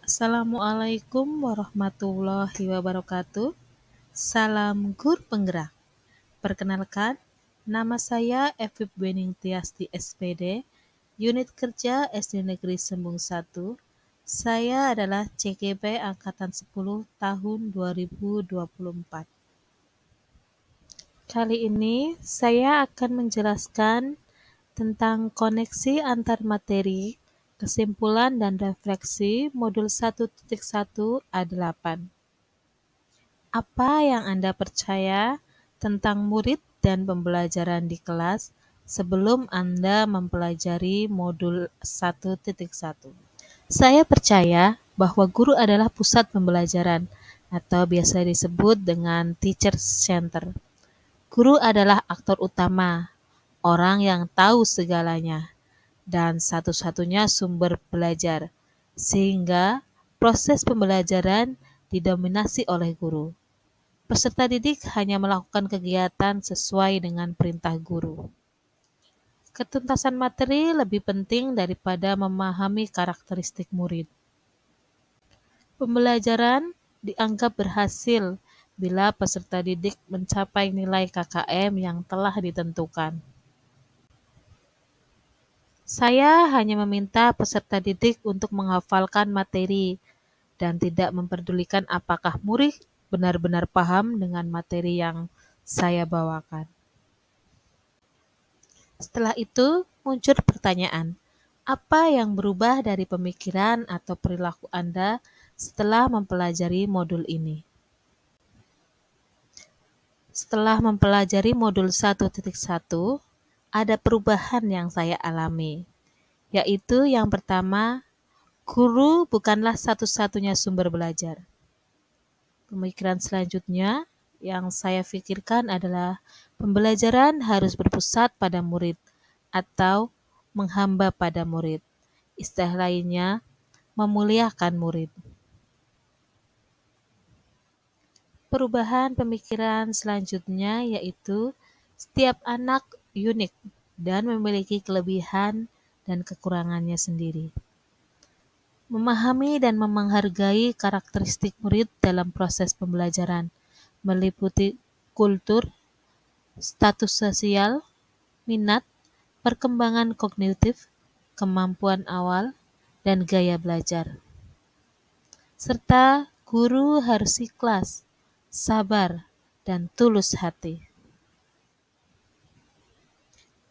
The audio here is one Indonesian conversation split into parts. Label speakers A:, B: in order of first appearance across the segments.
A: Assalamualaikum warahmatullahi wabarakatuh. Salam Gur Penggerak. Perkenalkan, nama saya Evip Bening Tiasti SPD, Unit Kerja SD Negeri Sembung 1. Saya adalah CGP Angkatan 10 tahun 2024. Kali ini saya akan menjelaskan tentang koneksi antar materi, kesimpulan dan refleksi modul 1.1 A8. Apa yang Anda percaya tentang murid dan pembelajaran di kelas sebelum Anda mempelajari modul 1.1? Saya percaya bahwa guru adalah pusat pembelajaran atau biasa disebut dengan teacher center. Guru adalah aktor utama, orang yang tahu segalanya, dan satu-satunya sumber belajar, sehingga proses pembelajaran didominasi oleh guru. Peserta didik hanya melakukan kegiatan sesuai dengan perintah guru. Ketuntasan materi lebih penting daripada memahami karakteristik murid. Pembelajaran dianggap berhasil bila peserta didik mencapai nilai KKM yang telah ditentukan. Saya hanya meminta peserta didik untuk menghafalkan materi dan tidak memperdulikan apakah murid benar-benar paham dengan materi yang saya bawakan. Setelah itu, muncul pertanyaan, apa yang berubah dari pemikiran atau perilaku Anda setelah mempelajari modul ini? Setelah mempelajari modul 1.1, ada perubahan yang saya alami, yaitu yang pertama, guru bukanlah satu-satunya sumber belajar. Pemikiran selanjutnya yang saya pikirkan adalah pembelajaran harus berpusat pada murid atau menghamba pada murid. Istilah lainnya, memuliakan murid. Perubahan pemikiran selanjutnya yaitu setiap anak unik dan memiliki kelebihan dan kekurangannya sendiri. Memahami dan menghargai karakteristik murid dalam proses pembelajaran, meliputi kultur, status sosial, minat, perkembangan kognitif, kemampuan awal, dan gaya belajar. Serta guru harus ikhlas, sabar, dan tulus hati.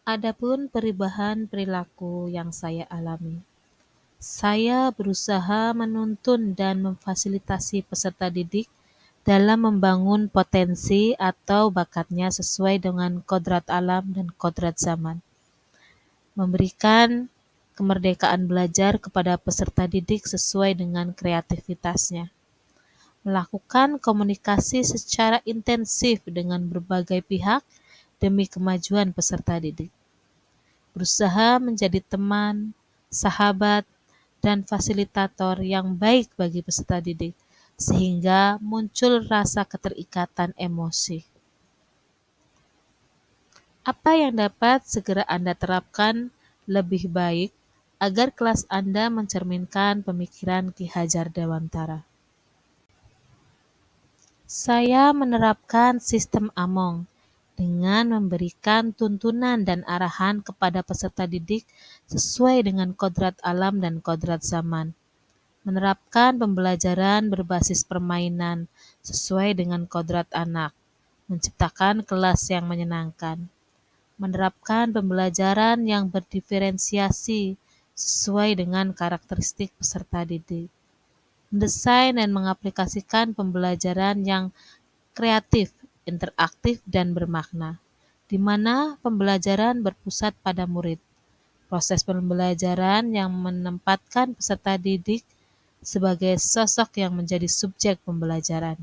A: Adapun perubahan perilaku yang saya alami. Saya berusaha menuntun dan memfasilitasi peserta didik dalam membangun potensi atau bakatnya sesuai dengan kodrat alam dan kodrat zaman. Memberikan kemerdekaan belajar kepada peserta didik sesuai dengan kreativitasnya. Melakukan komunikasi secara intensif dengan berbagai pihak demi kemajuan peserta didik. Berusaha menjadi teman, sahabat, dan fasilitator yang baik bagi peserta didik, sehingga muncul rasa keterikatan emosi. Apa yang dapat segera Anda terapkan lebih baik agar kelas Anda mencerminkan pemikiran Ki Hajar Dewantara? Saya menerapkan sistem Among dengan memberikan tuntunan dan arahan kepada peserta didik sesuai dengan kodrat alam dan kodrat zaman. Menerapkan pembelajaran berbasis permainan sesuai dengan kodrat anak. Menciptakan kelas yang menyenangkan. Menerapkan pembelajaran yang berdiferensiasi sesuai dengan karakteristik peserta didik. Mendesain dan mengaplikasikan pembelajaran yang kreatif, interaktif, dan bermakna, di mana pembelajaran berpusat pada murid. Proses pembelajaran yang menempatkan peserta didik sebagai sosok yang menjadi subjek pembelajaran.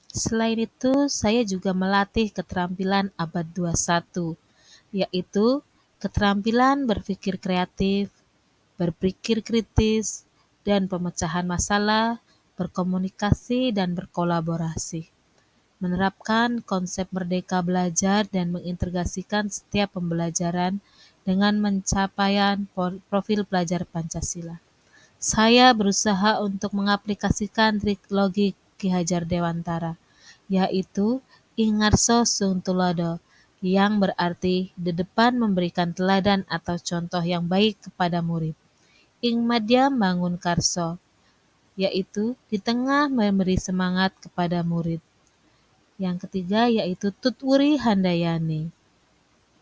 A: Selain itu, saya juga melatih keterampilan abad 21, yaitu keterampilan berpikir kreatif, berpikir kritis, dan pemecahan masalah, berkomunikasi, dan berkolaborasi. Menerapkan konsep merdeka belajar dan mengintegrasikan setiap pembelajaran dengan pencapaian profil pelajar Pancasila. Saya berusaha untuk mengaplikasikan trilogi Ki Hajar Dewantara, yaitu Ingarso Sung Tulodo, yang berarti di depan memberikan teladan atau contoh yang baik kepada murid. Ing Madya Mangun Karso, yaitu di tengah memberi semangat kepada murid. Yang ketiga yaitu Tutwuri Handayani,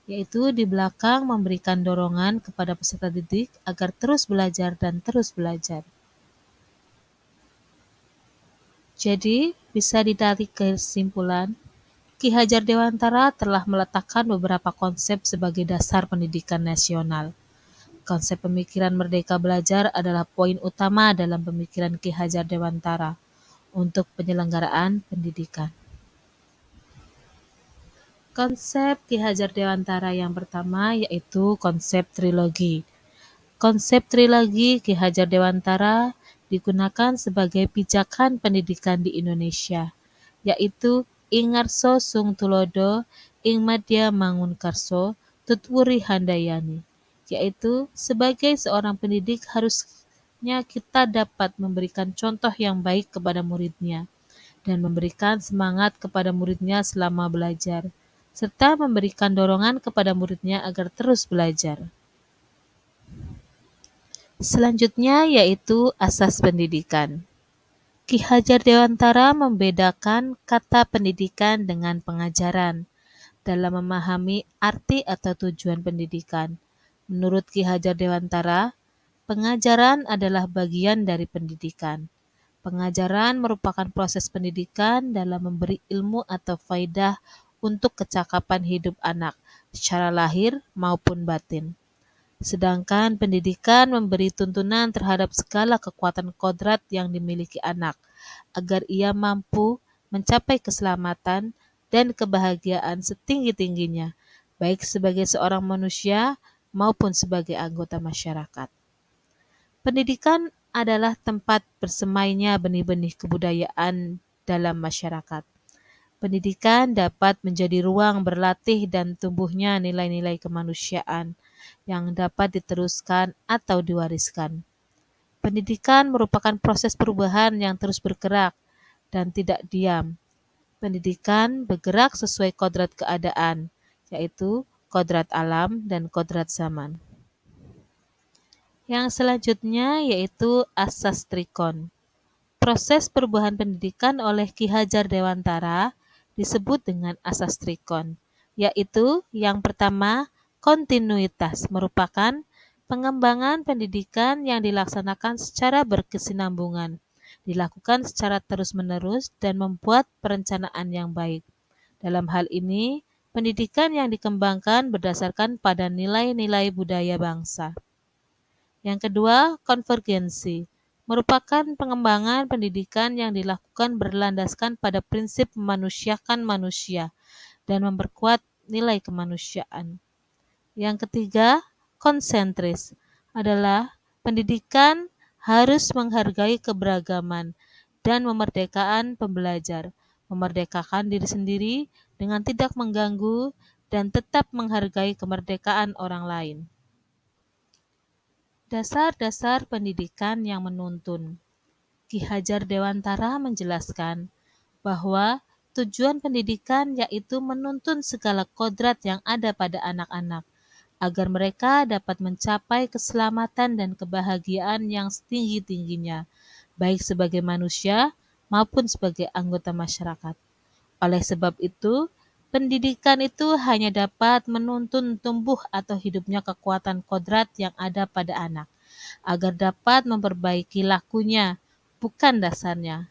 A: yaitu di belakang memberikan dorongan kepada peserta didik agar terus belajar dan terus belajar. Jadi, bisa ditarik kesimpulan, Ki Hajar Dewantara telah meletakkan beberapa konsep sebagai dasar pendidikan nasional. Konsep pemikiran merdeka belajar adalah poin utama dalam pemikiran Ki Hajar Dewantara untuk penyelenggaraan pendidikan. Konsep Ki Hajar Dewantara yang pertama yaitu konsep trilogi. Konsep trilogi Ki Hajar Dewantara digunakan sebagai pijakan pendidikan di Indonesia, yaitu Ingarso Sung Tulodo, Ing Madya Mangun Karso, Tutwuri Handayani, yaitu sebagai seorang pendidik harusnya kita dapat memberikan contoh yang baik kepada muridnya dan memberikan semangat kepada muridnya selama belajar, serta memberikan dorongan kepada muridnya agar terus belajar. Selanjutnya yaitu asas pendidikan. Ki Hajar Dewantara membedakan kata pendidikan dengan pengajaran dalam memahami arti atau tujuan pendidikan. Menurut Ki Hajar Dewantara, pengajaran adalah bagian dari pendidikan. Pengajaran merupakan proses pendidikan dalam memberi ilmu atau faidah untuk kecakapan hidup anak, secara lahir maupun batin. Sedangkan pendidikan memberi tuntunan terhadap segala kekuatan kodrat yang dimiliki anak, agar ia mampu mencapai keselamatan dan kebahagiaan setinggi-tingginya, baik sebagai seorang manusia maupun sebagai anggota masyarakat. Pendidikan adalah tempat bersemainya benih-benih kebudayaan dalam masyarakat. Pendidikan dapat menjadi ruang berlatih dan tumbuhnya nilai-nilai kemanusiaan yang dapat diteruskan atau diwariskan. Pendidikan merupakan proses perubahan yang terus bergerak dan tidak diam. Pendidikan bergerak sesuai kodrat keadaan, yaitu kodrat alam dan kodrat zaman. Yang selanjutnya yaitu asas trikon. Proses perubahan pendidikan oleh Ki Hajar Dewantara disebut dengan asas trikon, yaitu yang pertama, kontinuitas merupakan pengembangan pendidikan yang dilaksanakan secara berkesinambungan, dilakukan secara terus-menerus dan membuat perencanaan yang baik. Dalam hal ini, pendidikan yang dikembangkan berdasarkan pada nilai-nilai budaya bangsa. Yang kedua, konvergensi merupakan pengembangan pendidikan yang dilakukan berlandaskan pada prinsip memanusiakan manusia dan memperkuat nilai kemanusiaan. Yang ketiga, konsentris adalah pendidikan harus menghargai keberagaman dan memerdekakan pembelajar, memerdekakan diri sendiri dengan tidak mengganggu dan tetap menghargai kemerdekaan orang lain. Dasar-dasar pendidikan yang menuntun. Ki Hajar Dewantara menjelaskan bahwa tujuan pendidikan yaitu menuntun segala kodrat yang ada pada anak-anak, agar mereka dapat mencapai keselamatan dan kebahagiaan yang setinggi-tingginya, baik sebagai manusia maupun sebagai anggota masyarakat. Oleh sebab itu, pendidikan itu hanya dapat menuntun tumbuh atau hidupnya kekuatan kodrat yang ada pada anak, agar dapat memperbaiki lakunya, bukan dasarnya.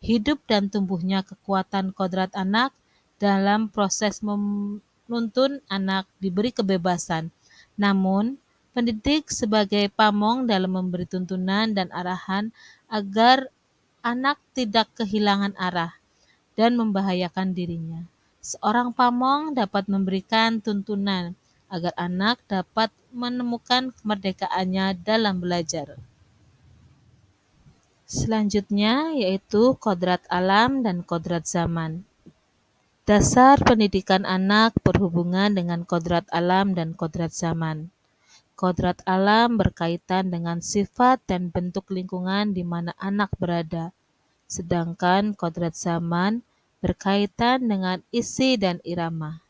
A: Hidup dan tumbuhnya kekuatan kodrat anak dalam proses menuntun anak diberi kebebasan. Namun, pendidik sebagai pamong dalam memberi tuntunan dan arahan agar anak tidak kehilangan arah dan membahayakan dirinya. Seorang pamong dapat memberikan tuntunan agar anak dapat menemukan kemerdekaannya dalam belajar. Selanjutnya yaitu kodrat alam dan kodrat zaman. Dasar pendidikan anak berhubungan dengan kodrat alam dan kodrat zaman. Kodrat alam berkaitan dengan sifat dan bentuk lingkungan di mana anak berada, sedangkan kodrat zaman berkaitan dengan isi dan irama.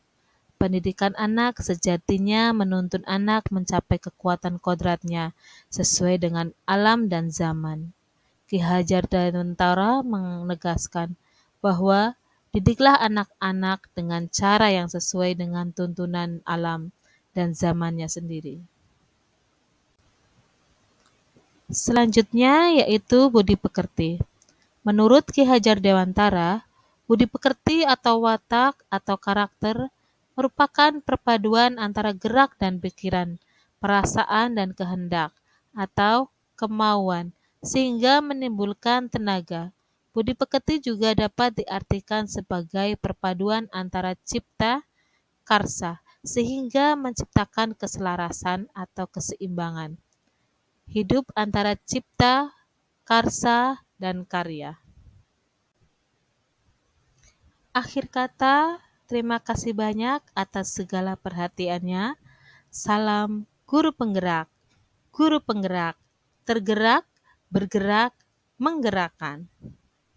A: Pendidikan anak sejatinya menuntun anak mencapai kekuatan kodratnya sesuai dengan alam dan zaman. Ki Hajar Dewantara menegaskan bahwa didiklah anak-anak dengan cara yang sesuai dengan tuntunan alam dan zamannya sendiri. Selanjutnya yaitu budi pekerti. Menurut Ki Hajar Dewantara, budi pekerti atau watak atau karakter merupakan perpaduan antara gerak dan pikiran, perasaan dan kehendak, atau kemauan, sehingga menimbulkan tenaga. Budi pekerti juga dapat diartikan sebagai perpaduan antara cipta, karsa, sehingga menciptakan keselarasan atau keseimbangan. Hidup antara cipta, karsa, dan karya. Akhir kata, terima kasih banyak atas segala perhatiannya. Salam guru penggerak. Guru penggerak, tergerak, bergerak, menggerakkan.